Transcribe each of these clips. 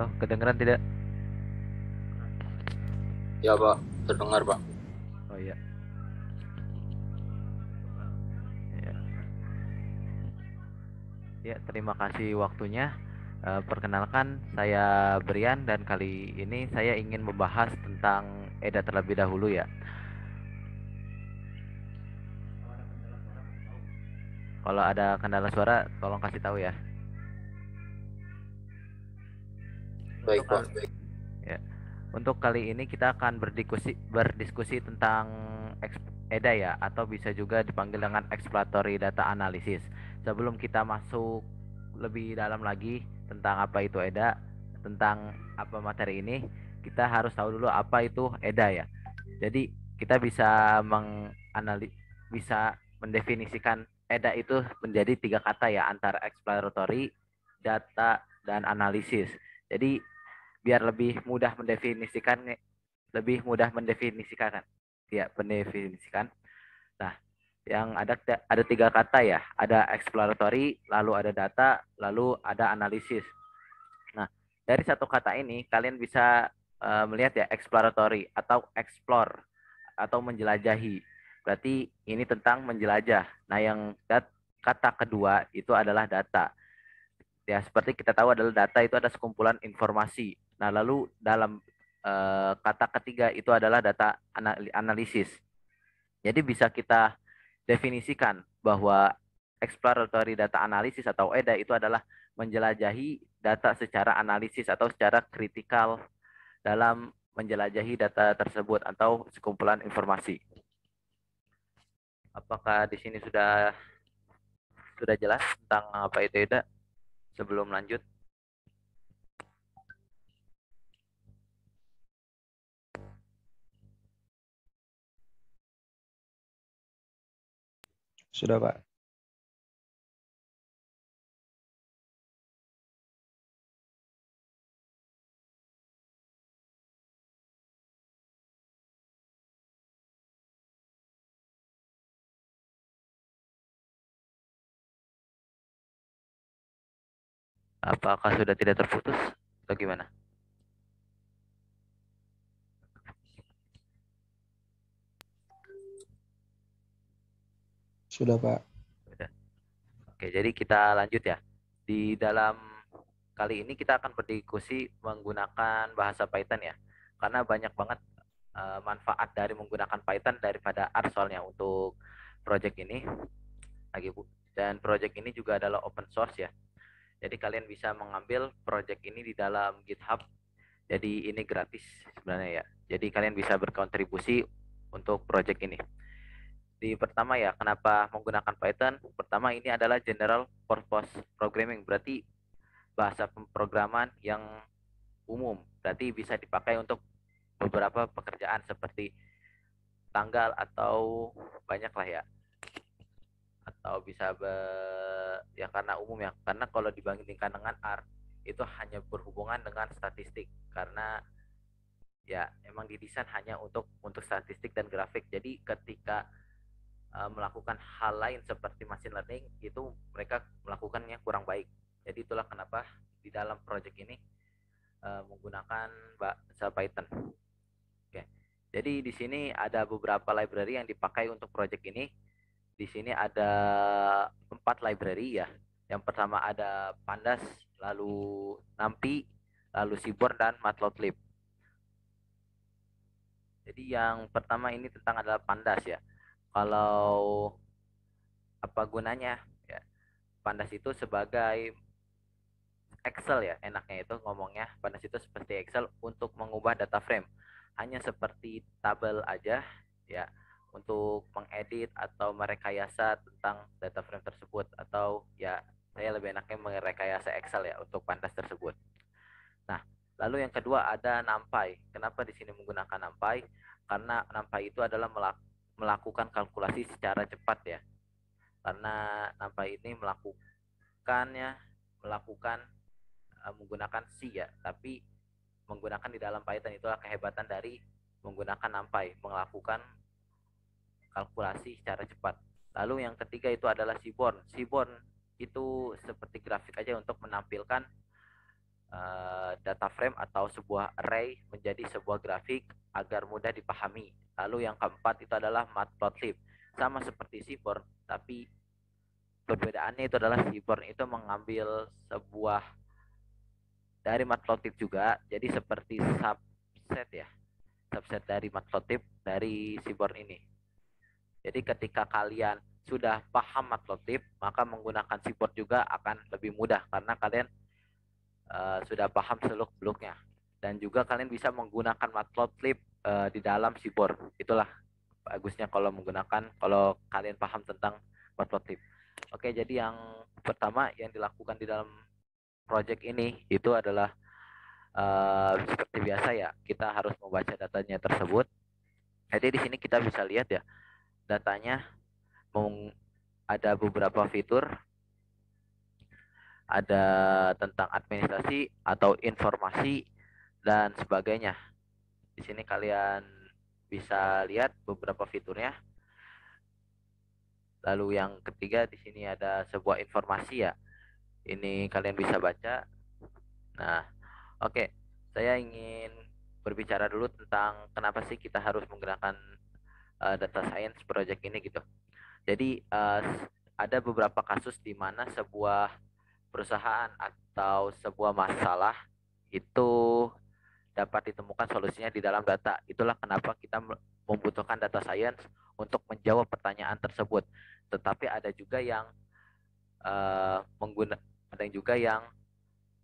Halo, kedengeran tidak? Ya Pak, terdengar Pak. Oh iya. Ya, ya, terima kasih waktunya. Perkenalkan, saya Brian dan kali ini saya ingin membahas tentang EDA terlebih dahulu ya. Kalau ada kendala suara, tolong kasih tahu ya. Untuk Baik kali, Pak. ya, untuk kali ini kita akan berdiskusi tentang EDA ya, atau bisa juga dipanggil dengan exploratory data analysis. Sebelum kita masuk lebih dalam lagi tentang apa itu EDA, tentang apa materi ini, kita harus tahu dulu apa itu EDA ya. Jadi kita bisa mendefinisikan EDA itu menjadi tiga kata ya, antara exploratory, data, dan analisis. Jadi biar lebih mudah mendefinisikan ya, mendefinisikan. Nah, yang ada tiga kata ya, ada exploratory, lalu ada data, lalu ada analisis. Nah, dari satu kata ini kalian bisa melihat ya, exploratory atau explore atau menjelajahi. Berarti ini tentang menjelajah. Nah, kata kedua itu adalah data. Ya, seperti kita tahu adalah data itu ada sekumpulan informasi. Nah, lalu dalam kata ketiga itu adalah data analisis. Jadi bisa kita definisikan bahwa exploratory data analysis atau EDA itu adalah menjelajahi data secara analisis atau secara kritikal dalam menjelajahi data tersebut atau sekumpulan informasi. Apakah di sini sudah jelas tentang apa itu EDA sebelum lanjut? Sudah, Pak. Apakah sudah tidak terputus atau gimana? Sudah, Pak. Sudah. Oke, jadi kita lanjut ya. Di dalam kali ini kita akan berdiskusi menggunakan bahasa Python ya. Karena banyak banget manfaat dari menggunakan Python daripada R soalnya untuk project ini. Dan project ini juga adalah open source ya. Jadi kalian bisa mengambil project ini di dalam GitHub. Jadi ini gratis sebenarnya ya. Jadi kalian bisa berkontribusi untuk project ini. Di pertama ya, kenapa menggunakan Python? Pertama, ini adalah general purpose programming, berarti bahasa pemrograman yang umum, berarti bisa dipakai untuk beberapa pekerjaan seperti tanggal atau banyak lah ya, atau bisa ya karena umum ya, karena kalau dibandingkan dengan R itu hanya berhubungan dengan statistik, karena ya emang didesain hanya untuk statistik dan grafik. Jadi ketika melakukan hal lain seperti machine learning itu mereka melakukannya kurang baik. Jadi itulah kenapa di dalam project ini menggunakan bahasa Python. Oke. Jadi di sini ada beberapa library yang dipakai untuk project ini. Di sini ada 4 library ya. Yang pertama ada Pandas, lalu NumPy, lalu Seaborn, dan Matplotlib. Jadi yang pertama ini tentang adalah Pandas ya. Kalau apa gunanya ya? Pandas itu sebagai Excel ya, enaknya itu ngomongnya. Pandas itu seperti Excel untuk mengubah data frame. Hanya seperti tabel aja ya, untuk mengedit atau merekayasa tentang data frame tersebut, atau ya saya lebih enaknya merekayasa Excel ya untuk Pandas tersebut. Nah, lalu yang kedua ada NumPy. Kenapa di sini menggunakan NumPy? Karena NumPy itu adalah melakukan kalkulasi secara cepat ya. Karena NumPy ini melakukan menggunakan C ya, tapi menggunakan di dalam Python. Itulah kehebatan dari menggunakan NumPy, melakukan kalkulasi secara cepat. Lalu yang ketiga itu adalah Seaborn. Seaborn itu seperti grafik aja untuk menampilkan data frame atau sebuah array menjadi sebuah grafik agar mudah dipahami. Lalu yang keempat itu adalah matplotlib. Sama seperti Seaborn, tapi perbedaannya itu adalah Seaborn itu mengambil sebuah dari matplotlib juga, jadi seperti subset ya, subset dari matplotlib dari Seaborn ini. Jadi ketika kalian sudah paham matplotlib, maka menggunakan Seaborn juga akan lebih mudah karena kalian sudah paham seluk-beluknya. Dan juga kalian bisa menggunakan matplotlib di dalam Seaborn. Itulah bagusnya kalau kalian paham tentang matplotlib. Oke, jadi yang pertama yang dilakukan di dalam project ini itu adalah seperti biasa ya, kita harus membaca datanya tersebut. Jadi di sini kita bisa lihat ya, datanya ada beberapa fitur, ada tentang administrasi atau informasi dan sebagainya. Di sini kalian bisa lihat beberapa fiturnya. Lalu yang ketiga di sini ada sebuah informasi ya. Ini kalian bisa baca. Nah, oke. Saya ingin berbicara dulu tentang kenapa sih kita harus menggunakan data science project ini gitu. Jadi ada beberapa kasus di mana sebuah perusahaan atau sebuah masalah itu dapat ditemukan solusinya di dalam data. Itulah kenapa kita membutuhkan data science untuk menjawab pertanyaan tersebut. Tetapi ada juga yang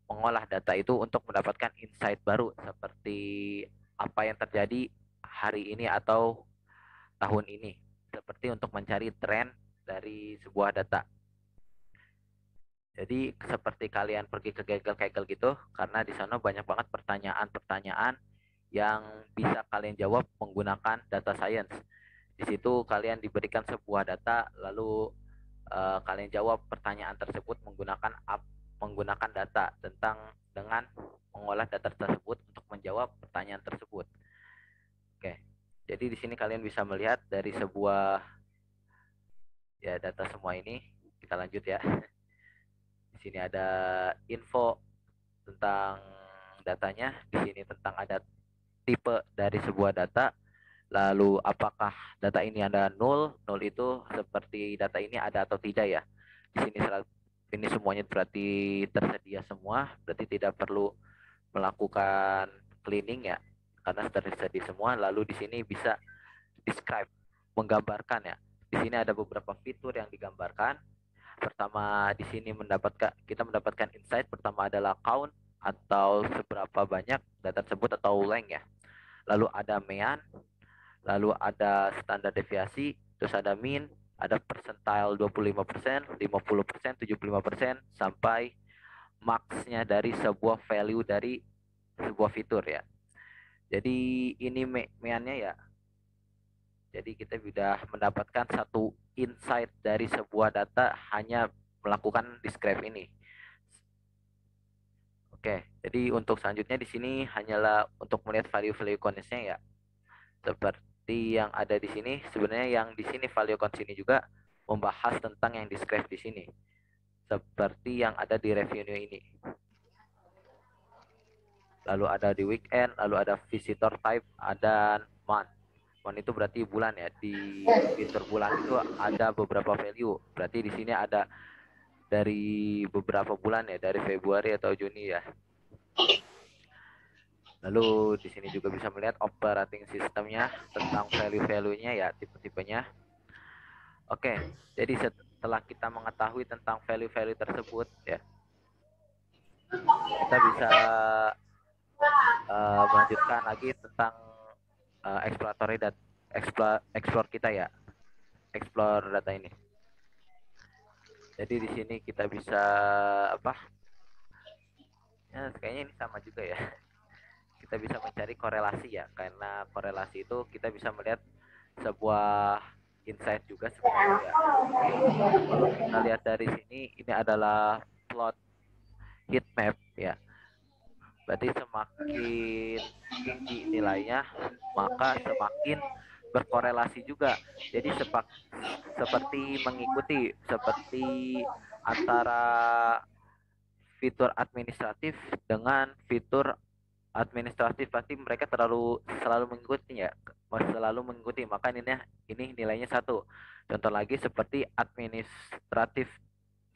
mengolah data itu untuk mendapatkan insight baru seperti apa yang terjadi hari ini atau tahun ini, seperti untuk mencari tren dari sebuah data. Jadi seperti kalian pergi ke Kaggle gitu, karena di sana banyak banget pertanyaan-pertanyaan yang bisa kalian jawab menggunakan data science. Di situ kalian diberikan sebuah data, lalu kalian jawab pertanyaan tersebut menggunakan data dengan mengolah data tersebut untuk menjawab pertanyaan tersebut. Oke, jadi di sini kalian bisa melihat dari sebuah ya data semua ini. Kita lanjut ya. Di sini ada info tentang datanya. Di sini tentang ada tipe dari sebuah data. Lalu apakah data ini ada null? Null itu seperti data ini ada atau tidak ya. Di sini ini semuanya berarti tersedia semua, berarti tidak perlu melakukan cleaning ya, karena tersedia semua. Lalu di sini bisa describe, menggambarkan ya. Di sini ada beberapa fitur yang digambarkan. Pertama di sini kita mendapatkan insight. Pertama adalah count atau seberapa banyak data tersebut atau length ya. Lalu ada mean, lalu ada standar deviasi, terus ada mean, ada percentile 25%, 50%, 75%, sampai max-nya dari sebuah value dari sebuah fitur ya. Jadi ini mean-nya ya. Jadi kita sudah mendapatkan satu insight dari sebuah data hanya melakukan describe ini. Oke, jadi untuk selanjutnya di sini hanyalah untuk melihat value-value counts-nya ya. Seperti yang ada di sini, sebenarnya yang di sini value counts ini juga membahas tentang yang describe di sini. Seperti yang ada di revenue ini. Lalu ada di weekend, lalu ada visitor type, ada month. Month itu berarti bulan ya. Di fitur bulan itu ada beberapa value. Berarti di sini ada dari beberapa bulan ya, dari Februari atau Juni ya. Lalu di sini juga bisa melihat operating systemnya tentang value-value-nya ya, tipe-tipenya. Oke, jadi setelah kita mengetahui tentang value-value tersebut ya, kita bisa melanjutkan lagi tentang exploratory data, explore kita ya, explore data ini. Jadi di sini kita bisa apa? Ya, kayaknya ini sama juga ya. Kita bisa mencari korelasi ya, karena korelasi itu kita bisa melihat sebuah insight juga sebenarnya ya. Kalau kita lihat dari sini, ini adalah plot heat map ya. Berarti semakin tinggi nilainya, maka semakin berkorelasi juga. Jadi seperti mengikuti, seperti antara fitur administratif dengan fitur administratif pasti mereka selalu mengikuti ya, maka ini nilainya 1. Contoh lagi seperti administratif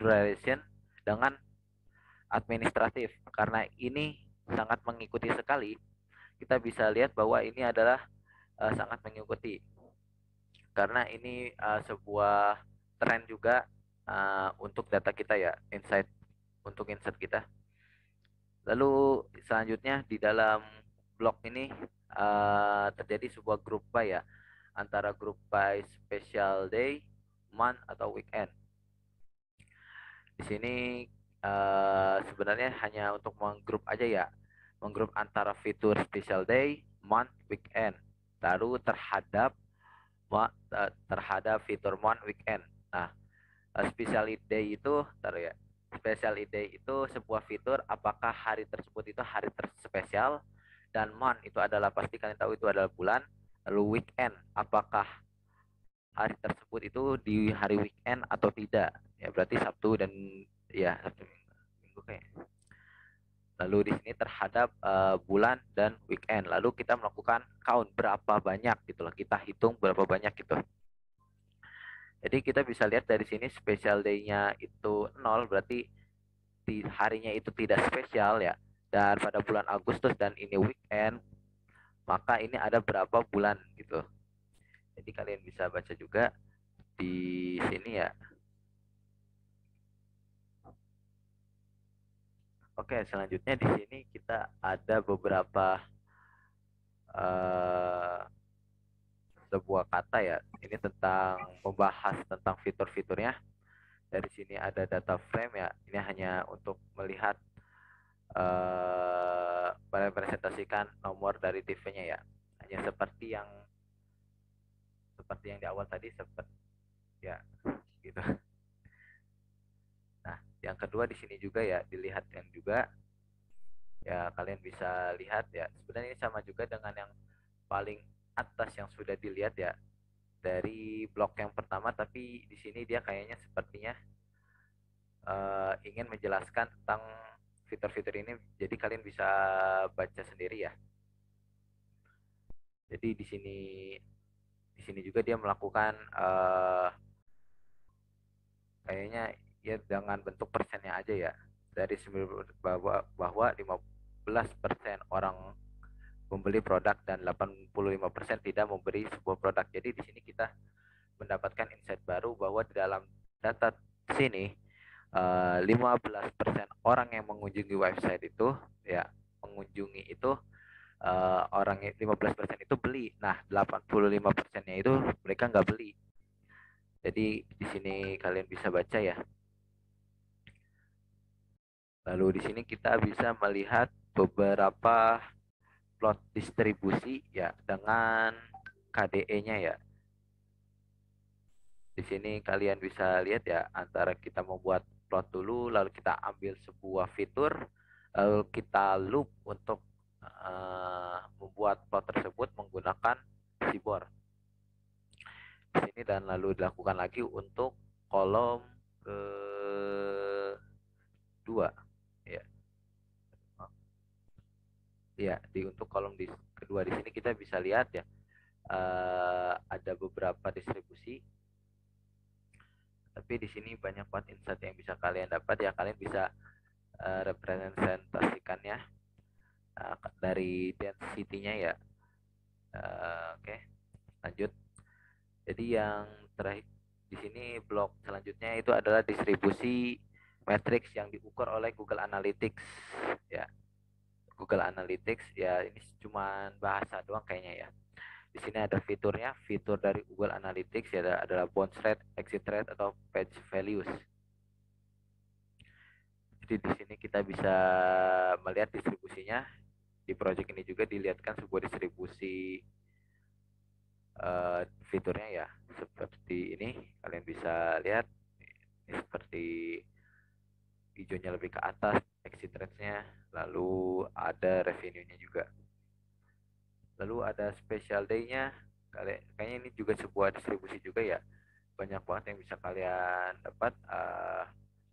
duration dengan administratif, karena ini sangat mengikuti sekali. Kita bisa lihat bahwa ini adalah sangat mengikuti, karena ini sebuah tren juga untuk data kita ya, untuk insight kita. Lalu selanjutnya di dalam blok ini terjadi sebuah group by ya, antara group by special day, month atau weekend. Di sini sebenarnya hanya untuk menggrup aja ya, menggrup antara fitur special day, month, weekend, lalu terhadap fitur month, weekend. Nah, special day itu ya. Special day itu sebuah fitur apakah hari tersebut itu hari terspesial, dan month itu adalah, pasti kalian tahu itu adalah bulan. Lalu weekend apakah hari tersebut itu di hari weekend atau tidak. Ya berarti Sabtu dan ya Sabtu Minggu kayak. Lalu di sini terhadap bulan dan weekend. Lalu kita melakukan count berapa banyak gitu loh. Kita hitung berapa banyak gitu. Jadi kita bisa lihat dari sini special day-nya itu 0, berarti di harinya itu tidak spesial ya. Dan pada bulan Agustus dan ini weekend, maka ini ada berapa bulan gitu. Jadi kalian bisa baca juga di sini ya. Oke, selanjutnya di sini kita ada beberapa sebuah kata ya. Ini tentang membahas tentang fitur-fiturnya. Dari sini ada data frame ya. Ini hanya untuk melihat merepresentasikan nomor dari TV-nya ya. Hanya seperti yang di awal tadi, seperti ya gitu. Nah, yang kedua di sini juga ya, dilihatkan juga ya, kalian bisa lihat ya. Sebenarnya ini sama juga dengan yang paling atas yang sudah dilihat ya, dari blok yang pertama, tapi di sini dia kayaknya sepertinya ingin menjelaskan tentang fitur-fitur ini, jadi kalian bisa baca sendiri ya. Jadi di sini juga dia melakukan kayaknya ya dengan bentuk persennya aja ya, dari bahwa 15% orang membeli produk dan 85% tidak memberi sebuah produk. Jadi di sini kita mendapatkan insight baru bahwa di dalam data sini 15% orang yang mengunjungi website itu ya, mengunjungi itu orang 15% itu beli. Nah, 85%-nya itu mereka nggak beli. Jadi di sini kalian bisa baca ya. Lalu di sini kita bisa melihat beberapa plot distribusi ya dengan KDE-nya ya. Di sini kalian bisa lihat ya, antara kita membuat plot dulu, lalu kita ambil sebuah fitur, lalu kita loop untuk membuat plot tersebut menggunakan seaborn. Di sini dan lalu dilakukan lagi untuk kolom kedua ya. Ya, untuk kolom kedua di sini kita bisa lihat ya, ada beberapa distribusi. Tapi di sini banyak banget insight yang bisa kalian dapat ya. Kalian bisa representasikannya dari density-nya ya. Oke, lanjut. Jadi yang terakhir di sini, blok selanjutnya itu adalah distribusi matrix yang diukur oleh Google Analytics ya. Google Analytics ya, ini cuma bahasa doang kayaknya ya. Di sini ada fiturnya, fitur dari Google Analytics ya, adalah bounce rate, exit rate atau page values. Jadi di sini kita bisa melihat distribusinya. Di project ini juga dilihatkan sebuah distribusi fiturnya ya, seperti ini. Kalian bisa lihat ini seperti hijaunya lebih ke atas, exit rate-nya, lalu ada revenue-nya juga. Lalu ada special day-nya. Kayaknya ini juga sebuah distribusi juga ya. Banyak banget yang bisa kalian dapat.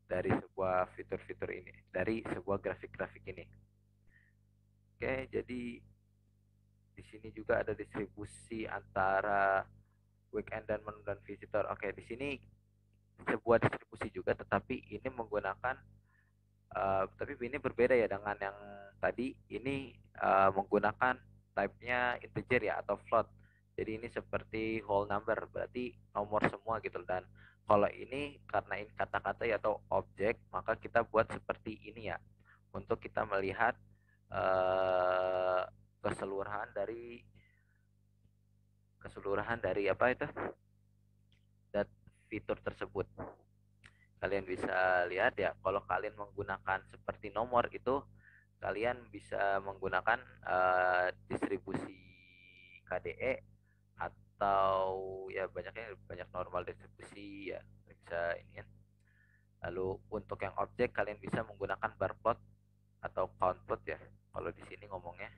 dari sebuah fitur-fitur ini, dari sebuah grafik-grafik ini. Oke, jadi di sini juga ada distribusi antara weekend dan menu dan visitor. Oke, di sini sebuah distribusi juga, tetapi ini menggunakan tapi ini berbeda ya dengan yang tadi. Ini menggunakan type-nya integer ya atau float. Jadi ini seperti whole number, berarti nomor semua gitu. Dan kalau ini karena ini kata-kata ya atau objek, maka kita buat seperti ini ya untuk kita melihat uh, keseluruhan dari apa itu dat fitur tersebut. Kalian bisa lihat ya, kalau kalian menggunakan seperti nomor itu, kalian bisa menggunakan distribusi KDE atau ya banyak normal distribusi ya, bisa ini kan. Lalu untuk yang objek kalian bisa menggunakan bar plot atau count plot ya. Kalau di sini ngomongnya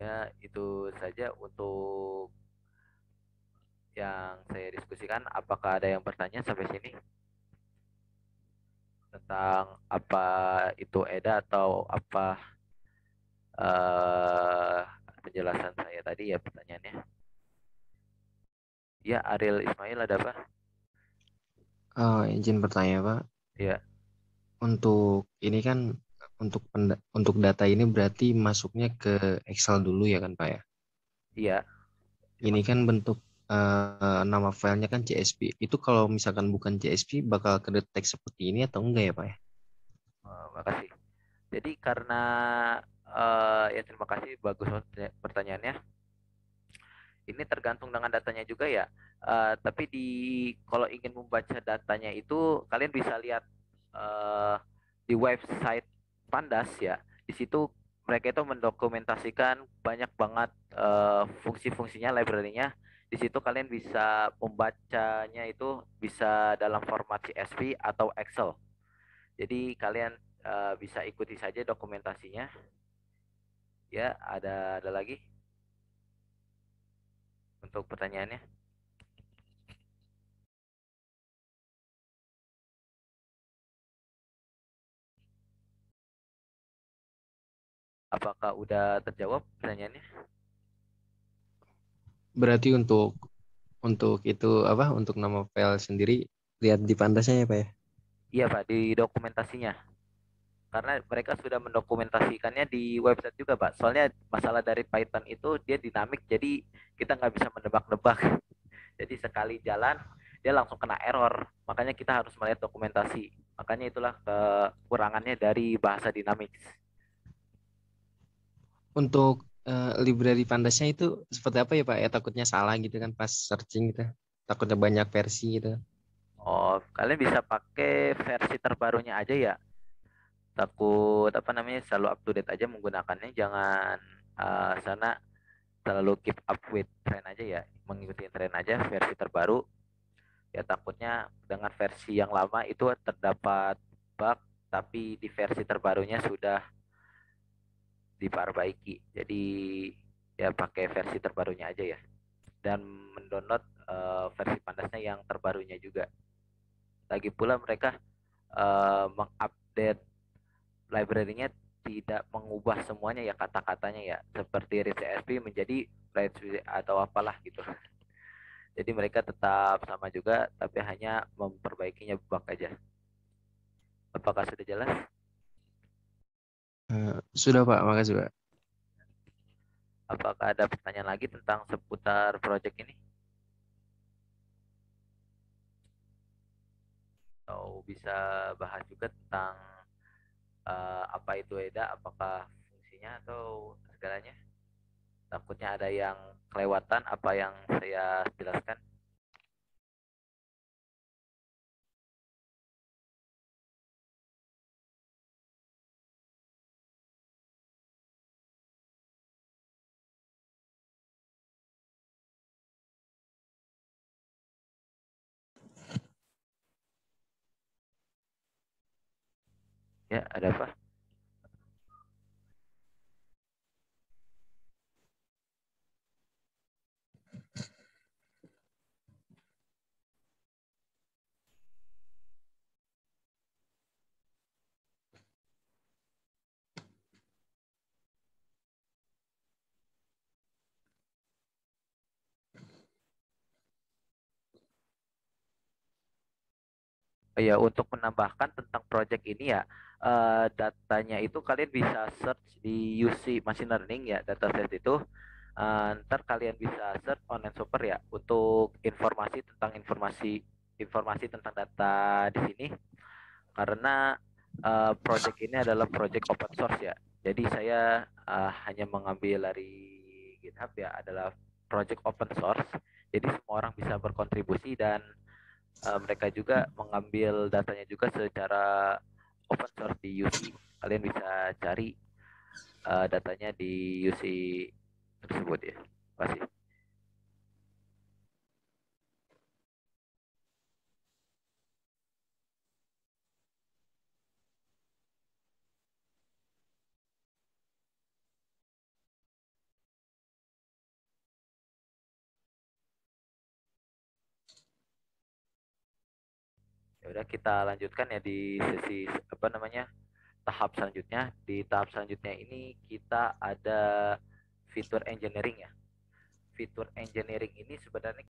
ya itu saja untuk yang saya diskusikan. Apakah ada yang bertanya sampai sini tentang apa itu EDA atau apa eh penjelasan saya tadi ya pertanyaannya? Ya, Ariel Ismail ada apa? Izin bertanya Pak, Ya, untuk ini kan untuk data ini berarti masuknya ke Excel dulu ya kan Pak ya? iya. Ini kan bentuk nama filenya kan CSV. Itu kalau misalkan bukan CSV bakal kedetek seperti ini atau enggak ya Pak ya? Makasih. Jadi karena ya terima kasih, bagus pertanyaannya. Ini tergantung dengan datanya juga ya. Tapi kalau ingin membaca datanya itu kalian bisa lihat uh, di website Pandas ya. Di situ mereka itu mendokumentasikan banyak banget fungsi-fungsinya, library-nya. Di situ kalian bisa membacanya itu bisa dalam format CSV atau Excel. Jadi kalian bisa ikuti saja dokumentasinya. Ya, ada lagi untuk pertanyaannya? Apakah udah terjawab pertanyaannya? Berarti untuk itu apa? Untuk nama file sendiri lihat di pandasnya ya Pak ya? Iya Pak, di dokumentasinya. Karena mereka sudah mendokumentasikannya di website juga Pak. Soalnya masalah dari Python itu dia dinamik, jadi kita nggak bisa menebak-nebak. Jadi sekali jalan, dia langsung kena error. Makanya kita harus melihat dokumentasi. Makanya itulah kekurangannya dari bahasa Dynamics. Untuk library pandasnya itu seperti apa ya Pak ya? Takutnya salah gitu kan pas searching gitu. Takutnya banyak versi gitu. Oh, kalian bisa pakai versi terbarunya aja ya. Takut apa namanya selalu up to date aja menggunakannya. Jangan sana terlalu keep up with trend aja ya, mengikuti tren aja versi terbaru. Ya takutnya dengan versi yang lama itu terdapat bug, tapi di versi terbarunya sudah diperbaiki. Jadi ya pakai versi terbarunya aja ya, dan mendownload versi pandasnya yang terbarunya juga. Lagi pula mereka mengupdate library-nya tidak mengubah semuanya ya, kata-katanya ya, seperti read CSV menjadi write atau apalah gitu. Jadi mereka tetap sama juga, tapi hanya memperbaikinya bug aja. Apakah sudah jelas? Sudah Pak, makasih Pak. Apakah ada pertanyaan lagi tentang seputar project ini? Atau bisa bahas juga tentang apa itu EDA, apakah fungsinya atau segalanya? Takutnya ada yang kelewatan apa yang saya jelaskan. Ya, ada apa? ya untuk menambahkan tentang project ini ya, datanya itu kalian bisa search di UC Machine Learning ya, dataset itu. Ntar kalian bisa search online super ya untuk informasi tentang data di sini, karena project ini adalah project open source ya. Jadi saya hanya mengambil dari GitHub ya, adalah project open source. Jadi semua orang bisa berkontribusi dan mereka juga mengambil datanya juga secara open source di UC. Kalian bisa cari datanya di UC tersebut ya. Terima kasih. Ya udah kita lanjutkan ya di sesi apa namanya, tahap selanjutnya. Di tahap selanjutnya ini kita ada fitur engineering ya. Fitur engineering ini sebenarnya